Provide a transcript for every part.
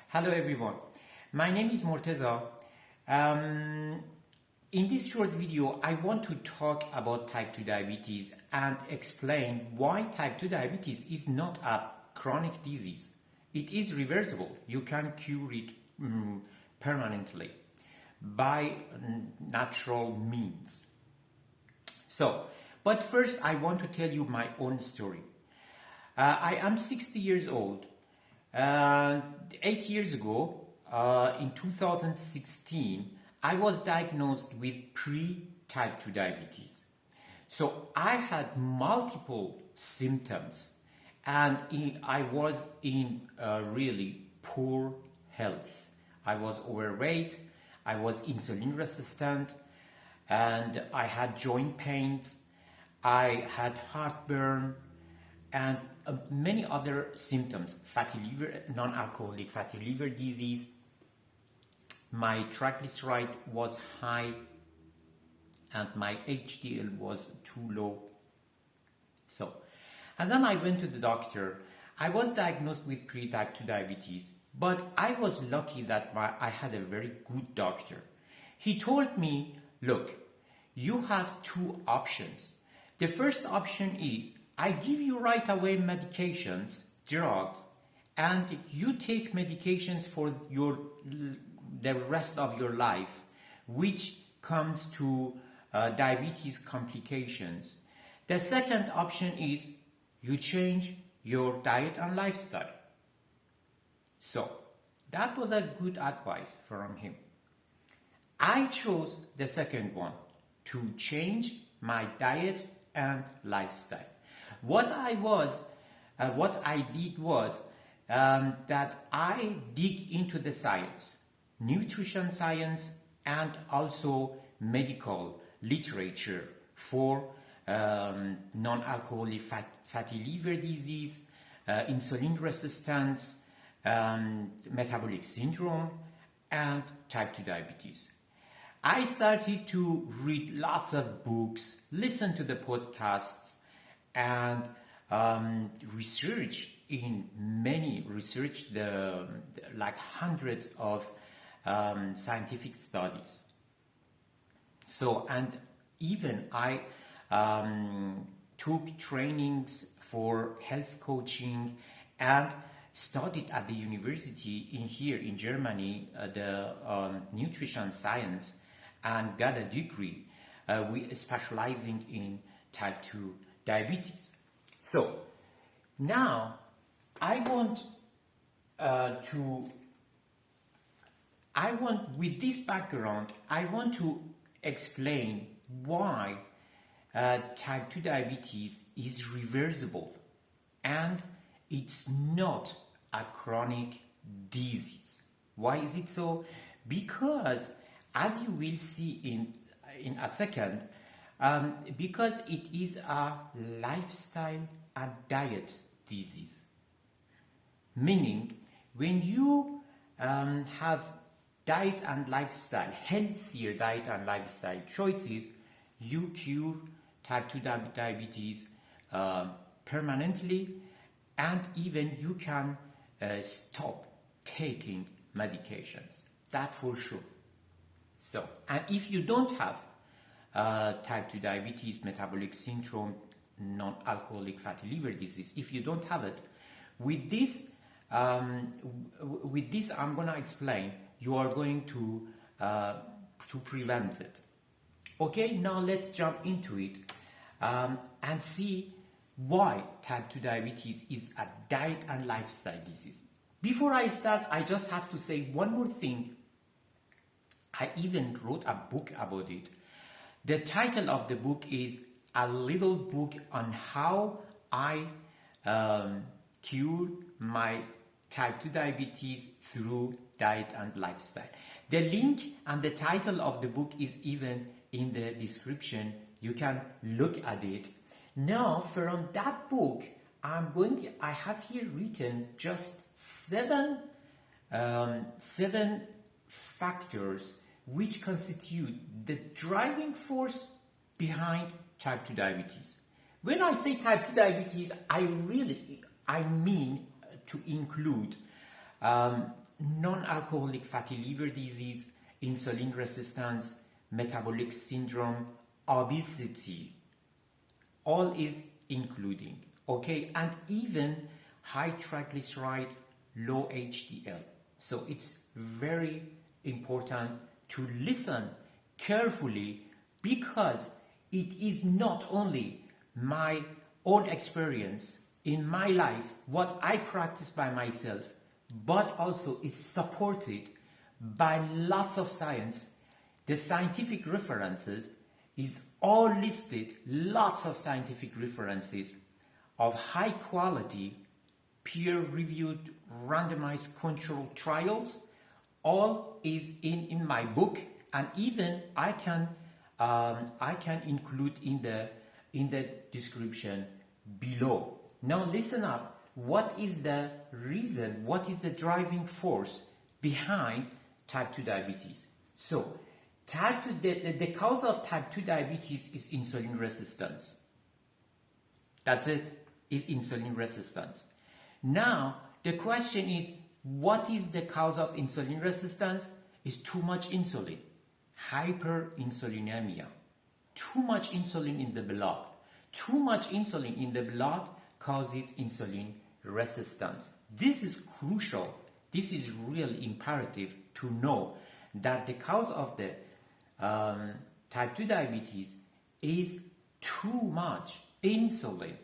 Hello everyone, my name is Morteza. In this short video, I want to talk about type 2 diabetes and explain why type 2 diabetes is not a chronic disease. It is reversible. You can cure it permanently by natural means. But first I want to tell you my own story. I am 60 years old. 8 years ago, in 2016, I was diagnosed with pre-type 2 diabetes. So I had multiple symptoms and I was in really poor health. I was overweight, I was insulin resistant, and I had joint pains, I had heartburn, and many other symptoms, fatty liver, non-alcoholic fatty liver disease. My triglyceride was high and my HDL was too low. And then I went to the doctor. I was diagnosed with pre-type 2 diabetes, but I was lucky that I had a very good doctor. He told me, look, you have two options. The first option is I give you right away medications, drugs, and you take medications for the rest of your life, which comes to diabetes complications. The second option is you change your diet and lifestyle. So that was a good advice from him. I chose the second one, to change my diet and lifestyle. What I did was that I dig into the science, nutrition science, and also medical literature for non-alcoholic fatty liver disease, insulin resistance, metabolic syndrome, and type 2 diabetes. I started to read lots of books, listen to the podcasts, and research like hundreds of scientific studies. And even I took trainings for health coaching and studied at the university here in Germany the nutrition science and got a degree specializing in type 2 diabetes. So now I want with this background, I want to explain why type 2 diabetes is reversible and it's not a chronic disease. Why is it so? Because as you will see in a second, because it is a lifestyle and diet disease. Meaning, when you have diet and lifestyle, healthier diet and lifestyle choices, you cure type 2 diabetes permanently, and even you can stop taking medications. That for sure. And if you don't have type 2 diabetes, metabolic syndrome, non-alcoholic fatty liver disease, if you don't have it, with this I'm going to explain, you are going to prevent it. Okay, now let's jump into it and see why type 2 diabetes is a diet and lifestyle disease. Before I start, I just have to say one more thing. I even wrote a book about it. The title of the book is A Little Book on How I Cured My Type 2 Diabetes Through Diet and Lifestyle. The link and the title of the book is even in the description. You can look at it. Now, from that book, I have here written just seven factors which constitute the driving force behind type 2 diabetes. When I say type 2 diabetes, I mean to include non-alcoholic fatty liver disease, insulin resistance, metabolic syndrome, obesity, all is including, okay, and even high triglyceride, low HDL. So it's very important to listen carefully, because it is not only my own experience in my life, what I practice by myself, but also is supported by lots of science. The scientific references is all listed, lots of scientific references of high quality, peer-reviewed, randomized controlled trials. All is in my book, and even I can include in the description below. Now listen up. What is the reason? What is the driving force behind type 2 diabetes? So type 2, the cause of type 2 diabetes is insulin resistance. That's it, is insulin resistance. Now the question is, what is the cause of insulin resistance? Is too much insulin, hyperinsulinemia, too much insulin in the blood. Too much insulin in the blood causes insulin resistance. This is crucial. This is really imperative to know that the cause of the type 2 diabetes is too much insulin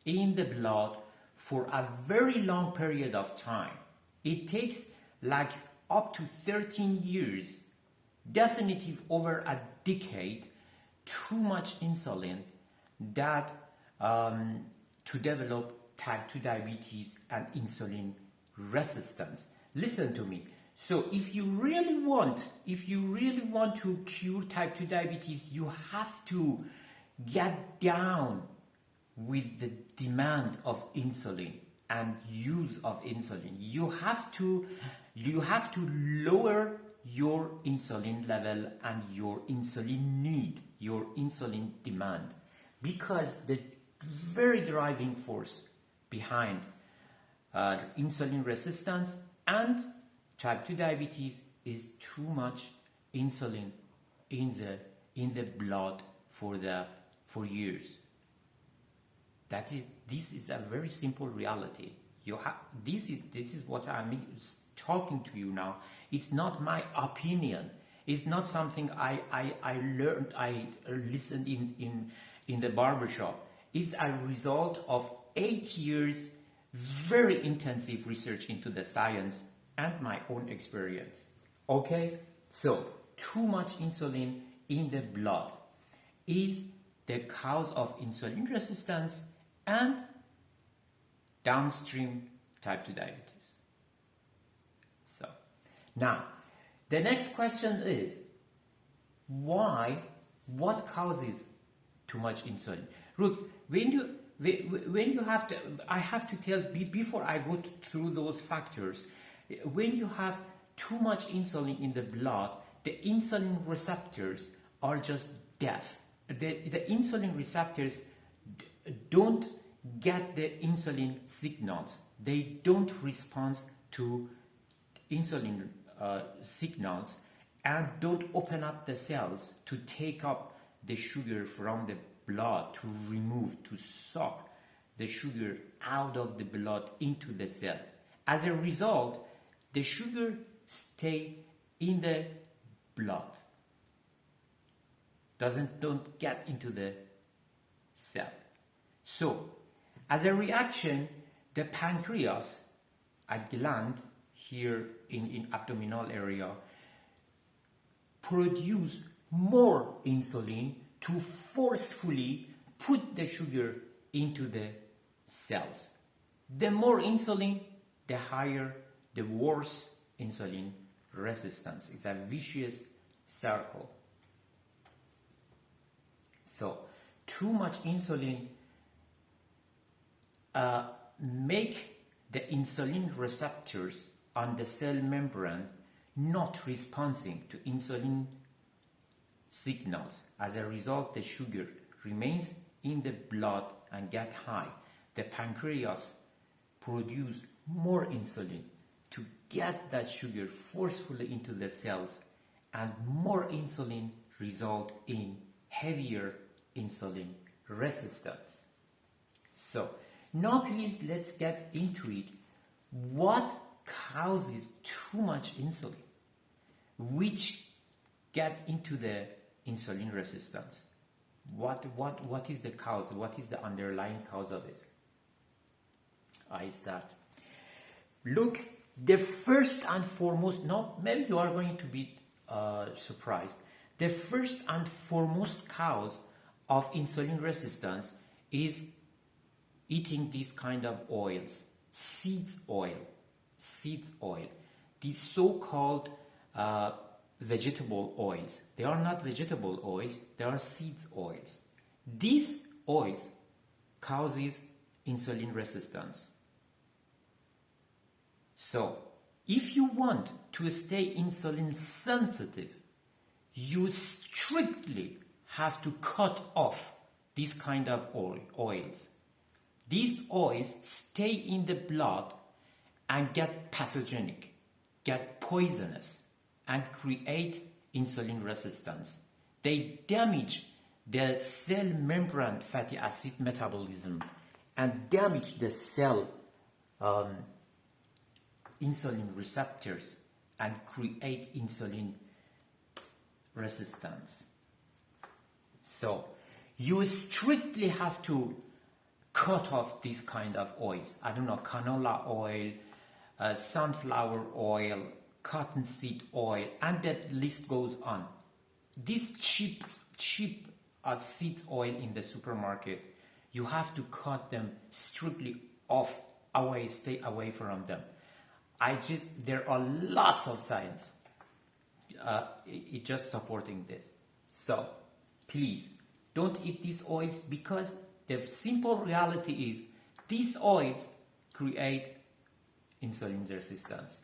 in the blood for a very long period of time. It takes like up to 13 years, definitely over a decade, too much insulin that to develop type 2 diabetes and insulin resistance. Listen to me. So if you really want to cure type 2 diabetes, you have to get down with the demand of insulin and use of insulin. You have to lower your insulin level and your insulin need, your insulin demand, because the very driving force behind insulin resistance and type 2 diabetes is too much insulin in the blood for years. This is a very simple reality. This is what I'm talking to you now. It's not my opinion. It's not something I learned, I listened in the barbershop. It's a result of 8 years very intensive research into the science and my own experience. Okay, so too much insulin in the blood is the cause of insulin resistance and downstream type 2 diabetes. So now the next question is, what causes too much insulin? Look, when you have to, I have to tell before I go through those factors, when you have too much insulin in the blood, the insulin receptors are just deaf. The insulin receptors don't get the insulin signals. They don't respond to insulin signals and don't open up the cells to take up the sugar from the blood, to suck the sugar out of the blood into the cell. As a result, the sugar stay in the blood, don't get into the cell. So as a reaction, the pancreas, a gland here in abdominal area, produce more insulin to forcefully put the sugar into the cells. The more insulin, the higher, the worse insulin resistance. It's a vicious circle. So too much insulin make the insulin receptors on the cell membrane not responding to insulin signals. As a result, the sugar remains in the blood and get high. The pancreas produce more insulin to get that sugar forcefully into the cells, and more insulin result in heavier insulin resistance. So now please let's get into it. What causes too much insulin, which get into the insulin resistance? What is the cause? What is the underlying cause of it? I start. Look, the first and foremost, now maybe you are going to be surprised. The first and foremost cause of insulin resistance is eating these kind of oils, seeds oil, these so-called vegetable oils. They are not vegetable oils, they are seeds oils. These oils causes insulin resistance. So, if you want to stay insulin sensitive, you strictly have to cut off these kind of oils. These oils stay in the blood and get pathogenic, get poisonous, and create insulin resistance. They damage the cell membrane fatty acid metabolism and damage the cell insulin receptors and create insulin resistance. So you strictly have to cut off these kind of oils. I don't know, canola oil, sunflower oil, cottonseed oil, and that list goes on. These cheap seeds oil in the supermarket, you have to cut them strictly off, away, stay away from them. There are lots of science it just supporting this. So please don't eat these oils, because the simple reality is these oils create insulin resistance,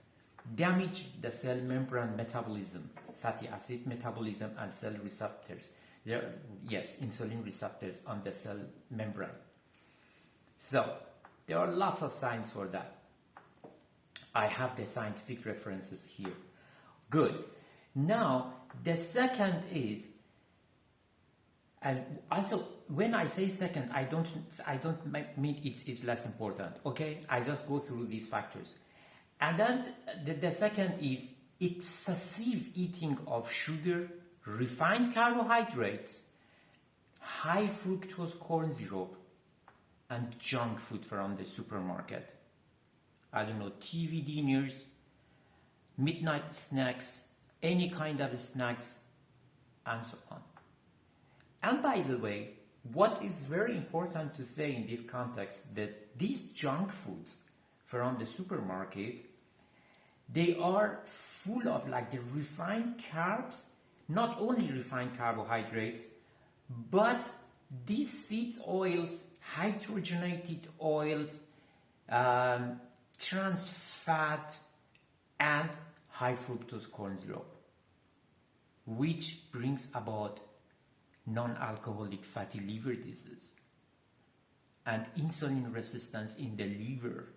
damage the cell membrane metabolism, fatty acid metabolism, and cell receptors. Insulin receptors on the cell membrane. So there are lots of science for that. I have the scientific references here. Good. Now the second is, and also when I say second, I don't mean it's less important. Okay, I just go through these factors. And then the second is excessive eating of sugar, refined carbohydrates, high fructose corn syrup, and junk food from the supermarket. I don't know, TV dinners, midnight snacks, any kind of snacks, and so on. And by the way, what is very important to say in this context, that these junk foods from the supermarket, they are full of like the refined carbs, not only refined carbohydrates, but these seed oils, hydrogenated oils, trans fat, and high fructose corn syrup, which brings about non-alcoholic fatty liver disease and insulin resistance in the liver,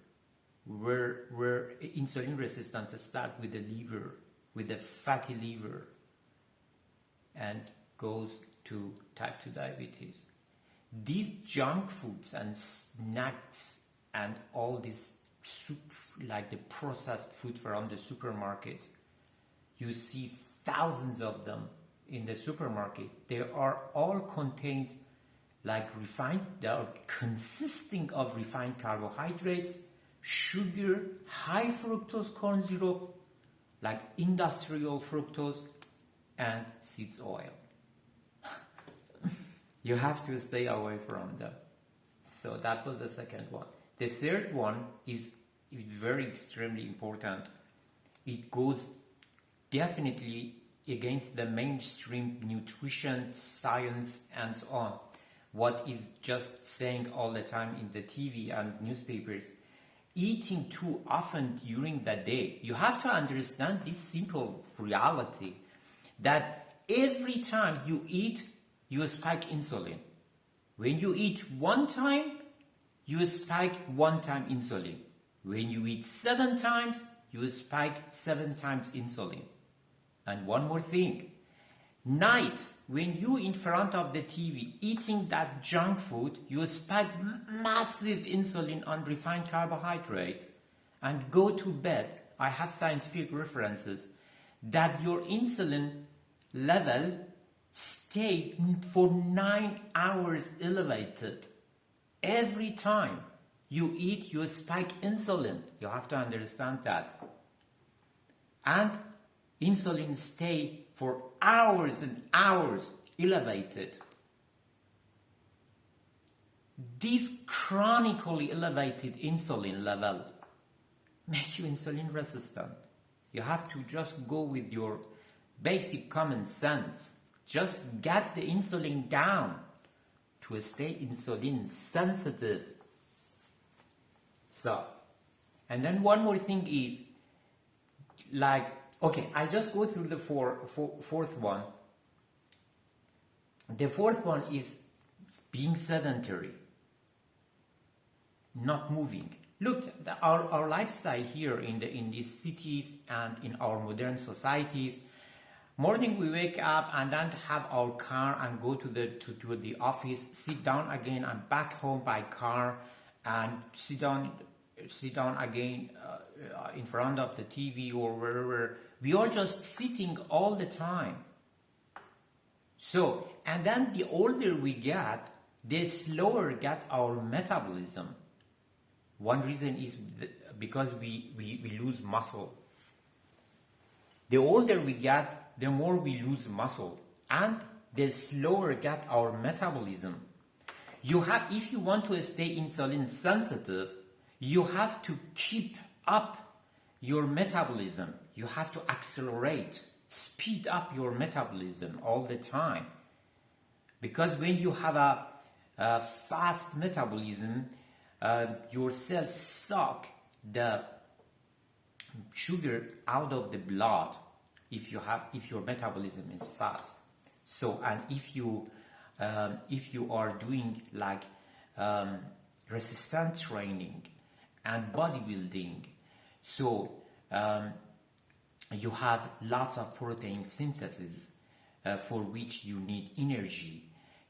where insulin resistance starts with the liver, with the fatty liver, and goes to type 2 diabetes. These junk foods and snacks and all this like the processed food from the supermarket, you see thousands of them in the supermarket. They are all contains like they are consisting of refined carbohydrates, sugar, high fructose corn syrup, like industrial fructose, and seeds oil. You have to stay away from them. So that was the second one. The third one is very extremely important. It goes definitely against the mainstream nutrition science and so on. What is just saying all the time in the TV and newspapers, eating too often during the day. You have to understand this simple reality, that every time you eat, you spike insulin. When you eat one time, you spike one time insulin. When you eat 7 times, you spike 7 times insulin. And one more thing, night, when you in front of the TV eating that junk food, you spike massive insulin on refined carbohydrate and go to bed. I have scientific references that your insulin level stay for 9 hours elevated. Every time you eat, you spike insulin. You have to understand that. And insulin stay for hours and hours elevated. This chronically elevated insulin level make you insulin resistant. You have to just go with your basic common sense. Just get the insulin down to stay insulin sensitive. So, and then one more thing is, like, okay, I just go through the fourth one. The fourth one is being sedentary, not moving. Look, our lifestyle here in these cities and in our modern societies. Morning we wake up and then have our car and go to the office, sit down again and back home by car, and sit down again in front of the TV or wherever. We are just sitting all the time. So, and then the older we get, the slower get our metabolism. One reason is because we lose muscle. The older we get, the more we lose muscle, and the slower get our metabolism. If you want to stay insulin sensitive, you have to keep up your metabolism. You have to accelerate, speed up your metabolism all the time. Because when you have a fast metabolism, your cells suck the sugar out of the blood if your metabolism is fast. So, and if you are doing like resistance training and bodybuilding, so you have lots of protein synthesis for which you need energy.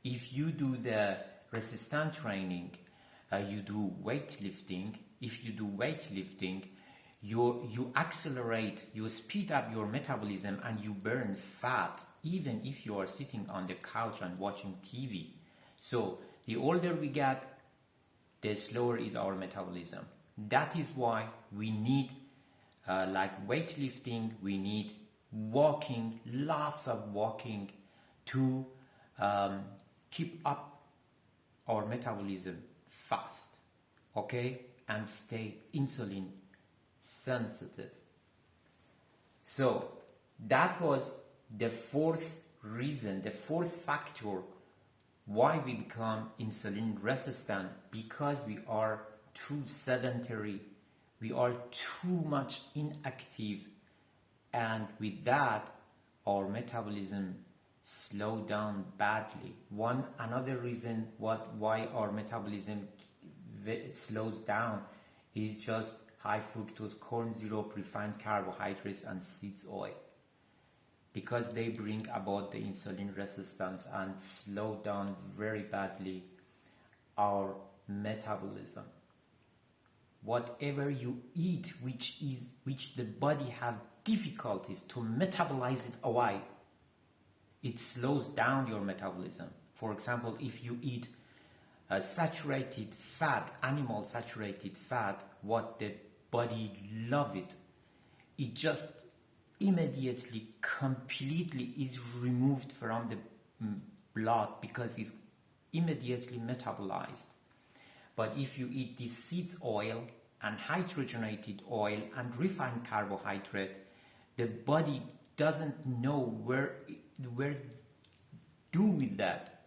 If you do the resistance training, you do weightlifting. If you do weightlifting, you accelerate, you speed up your metabolism, and you burn fat, even if you are sitting on the couch and watching TV. So the older we get, the slower is our metabolism. That is why we need like weightlifting, we need walking, lots of walking to keep up our metabolism fast, okay, and stay insulin sensitive. So that was the fourth reason, the fourth factor why we become insulin resistant, because we are too sedentary, we are too much inactive, and with that our metabolism slow down badly. Another reason why our metabolism slows down is just high fructose corn syrup, refined carbohydrates, and seeds oil, because they bring about the insulin resistance and slow down very badly our metabolism. Whatever you eat which the body have difficulties to metabolize it away, it slows down your metabolism. For example, if you eat saturated fat, animal saturated fat, what the body love it just immediately, completely is removed from the blood because it's immediately metabolized. But if you eat the seeds oil and hydrogenated oil and refined carbohydrate, the body doesn't know where do with that,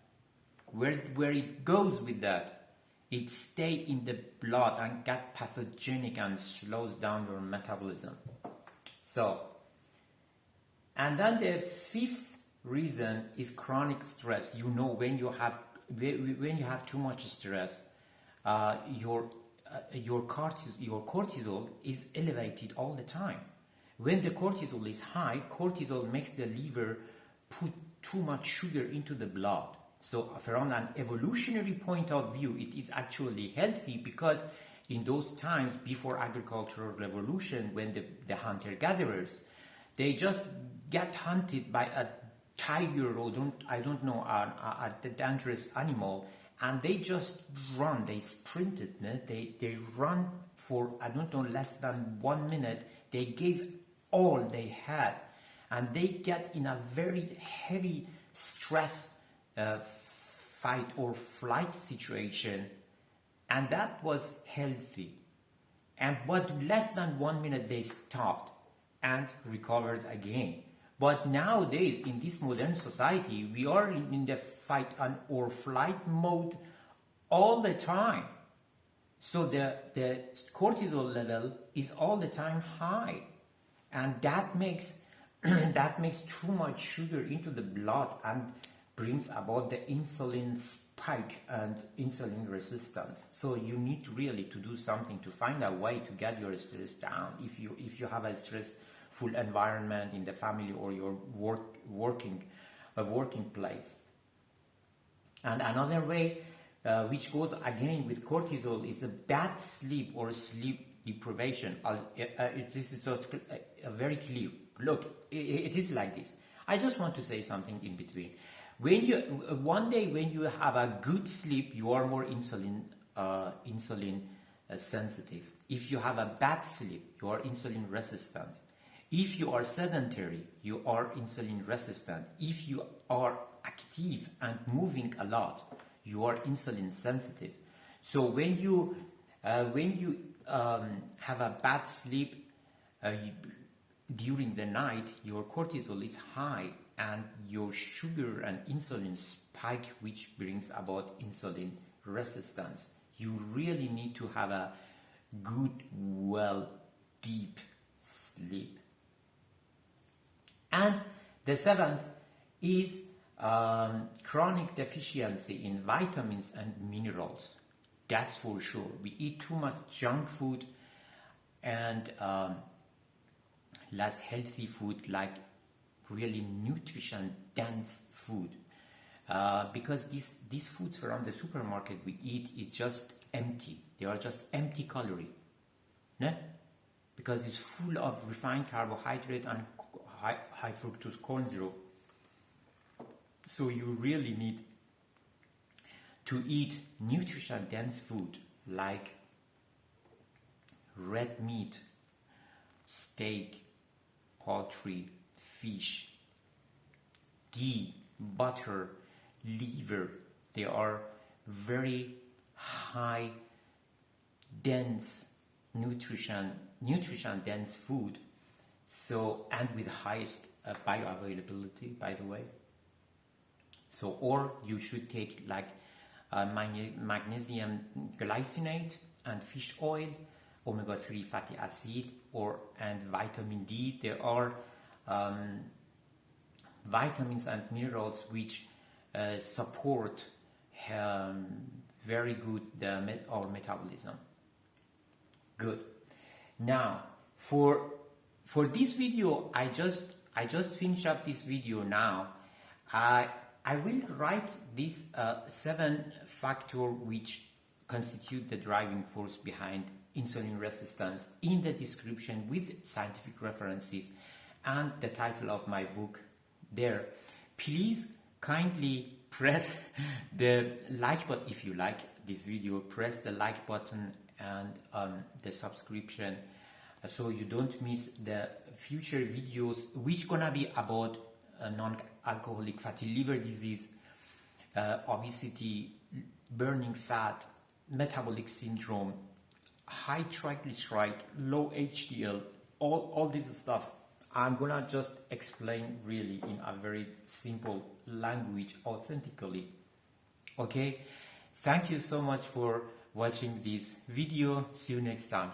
where it goes with that. It stays in the blood and get pathogenic and slows down your metabolism. So, and then the fifth reason is chronic stress. You know, when you have too much stress, your your cortisol is elevated all the time. When the cortisol is high, cortisol makes the liver put too much sugar into the blood. So from an evolutionary point of view, it is actually healthy, because in those times before agricultural revolution, when the hunter-gatherers, they just get hunted by a tiger or I don't know, a dangerous animal, and they just run, they sprinted, they run for, I don't know, less than 1 minute. They gave all they had, and they get in a very heavy stress fight or flight situation, and that was healthy. But less than 1 minute they stopped and recovered again. But nowadays, in this modern society, we are in the fight or flight mode all the time. So the cortisol level is all the time high, and that makes too much sugar into the blood and brings about the insulin spike and insulin resistance. So you need really to do something to find a way to get your stress down. If you have a stressful environment in the family or your working place. And another way, which goes again with cortisol, is a bad sleep or sleep deprivation. This is very clear. Look, it is like this. I just want to say something in between. One day when you have a good sleep, you are more insulin sensitive. If you have a bad sleep, you are insulin resistant. If you are sedentary, you are insulin resistant. If you are active and moving a lot, you are insulin sensitive. So when you have a bad sleep during the night, your cortisol is high and your sugar and insulin spike, which brings about insulin resistance. You really need to have a good, deep sleep. And the seventh is chronic deficiency in vitamins and minerals. That's for sure. We eat too much junk food and less healthy food, like really nutrition dense food, because these foods from the supermarket we eat is just empty. They are just empty calorie, né? Because it's full of refined carbohydrate and high fructose corn syrup. So you really need to eat nutrition dense food like red meat, steak, poultry, fish, ghee, butter, liver. They are very high dense nutrition dense food. So, and with highest bioavailability, by the way. So, or you should take like magnesium glycinate and fish oil, omega-3 fatty acid, and vitamin D. There are vitamins and minerals which support very good our metabolism. Good. Now, for this video, I just finished up this video now. I will write these 7 factors which constitute the driving force behind insulin resistance in the description with scientific references and the title of my book there. Please kindly press the like button if you like this video. Press the like button and the subscription so you don't miss the future videos which gonna be about non-alcoholic fatty liver disease, obesity, burning fat, metabolic syndrome, high triglyceride, low HDL, all this stuff. I'm gonna just explain really in a very simple language, authentically. Okay, thank you so much for watching this video. See you next time.